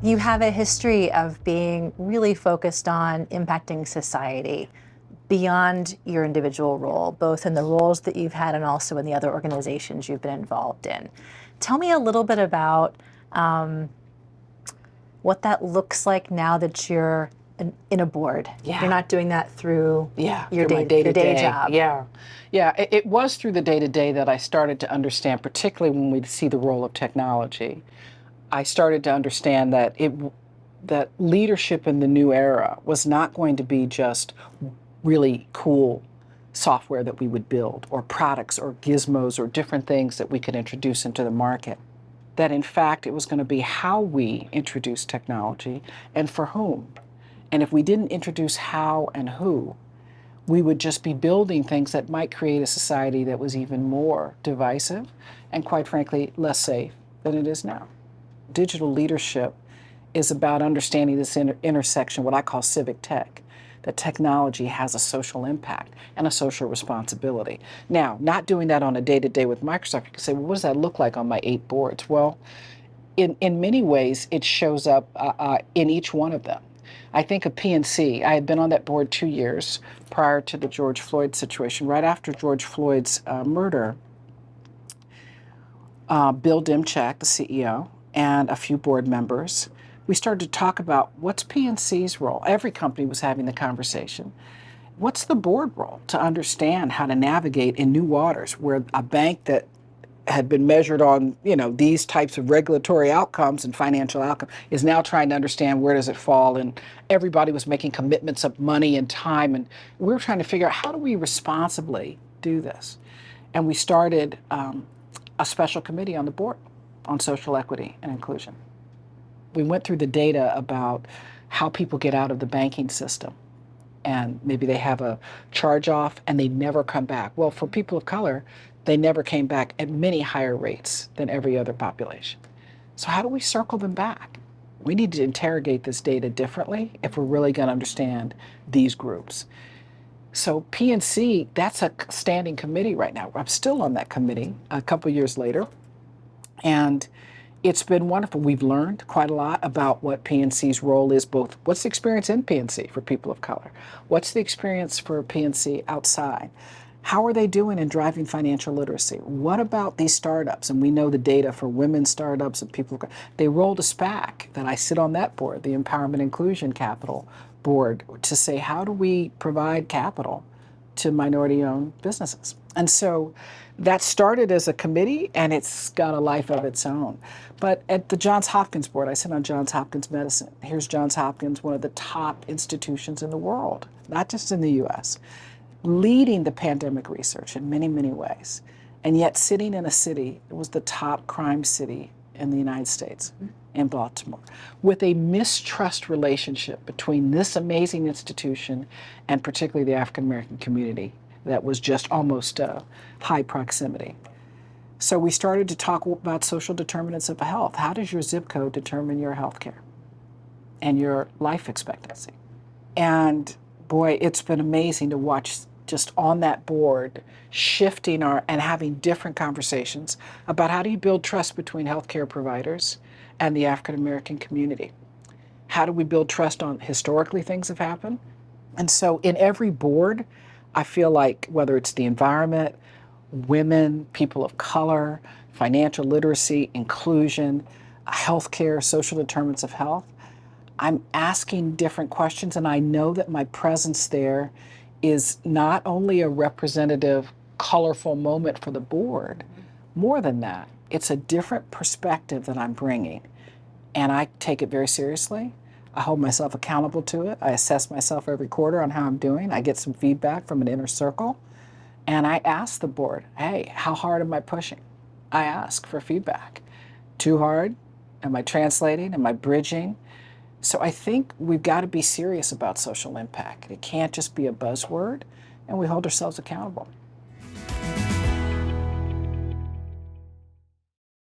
You have a history of being really focused on impacting society beyond your individual role, both in the roles that you've had and also in the other organizations you've been involved in. Tell me a little bit about what that looks like now that you're in a board. Yeah. You're not doing that through your my day job. Yeah. It was through the day-to-day that I started to understand, particularly when we see the role of technology. I started to understand that that leadership in the new era was not going to be just really cool software that we would build, or products or gizmos or different things that we could introduce into the market. That in fact it was going to be how we introduce technology and for whom. And if we didn't introduce how and who, we would just be building things that might create a society that was even more divisive and, quite frankly, less safe than it is now. Digital leadership is about understanding this intersection, what I call civic tech, that technology has a social impact and a social responsibility. Now, not doing that on a day-to-day with Microsoft, you can say, well, what does that look like on my 8 boards? Well, in many ways, it shows up in each one of them. I think of PNC. I had been on that board 2 years prior to the George Floyd situation. Right after George Floyd's murder, Bill Demchak, the CEO, and a few board members, we started to talk about what's PNC's role. Every company was having the conversation. What's the board role to understand how to navigate in new waters where a bank that had been measured on, these types of regulatory outcomes and financial outcomes is now trying to understand where does it fall, and everybody was making commitments of money and time, and we were trying to figure out how do we responsibly do this. And we started a special committee on the board on social equity and inclusion. We went through the data about how people get out of the banking system, and maybe they have a charge off and they never come back. Well, for people of color, they never came back at many higher rates than every other population. So how do we circle them back? We need to interrogate this data differently if we're really going to understand these groups. So PNC, that's a standing committee right now. I'm still on that committee a couple years later, and it's been wonderful. We've learned quite a lot about what PNC's role is, both what's the experience in PNC for people of color, what's the experience for PNC outside, how are they doing in driving financial literacy, what about these startups, and we know the data for women startups and people of color. They rolled a SPAC that I sit on that board, the Empowerment Inclusion Capital Board, to say how do we provide capital to minority-owned businesses. And so that started as a committee, and it's got a life of its own. But at the Johns Hopkins board, I sit on Johns Hopkins Medicine. Here's Johns Hopkins, one of the top institutions in the world, not just in the US, leading the pandemic research in many, many ways, and yet sitting in a city that was the top crime city in the United States, in Baltimore, with a mistrust relationship between this amazing institution and particularly the African American community that was just almost high proximity. So we started to talk about social determinants of health. How does your zip code determine your health care and your life expectancy? And boy, it's been amazing to watch just on that board shifting and having different conversations about how do you build trust between healthcare providers and the African American community. How do we build trust on historically things have happened? And so in every board, I feel like whether it's the environment, women, people of color, financial literacy, inclusion, healthcare, social determinants of health, I'm asking different questions, and I know that my presence there is not only a representative, colorful moment for the board, more than that, it's a different perspective that I'm bringing, and I take it very seriously. I hold myself accountable to it. I assess myself every quarter on how I'm doing. I get some feedback from an inner circle, and I ask the board, hey, how hard am I pushing? I ask for feedback. Too hard? Am I translating? Am I bridging? So I think we've got to be serious about social impact. It can't just be a buzzword, and we hold ourselves accountable.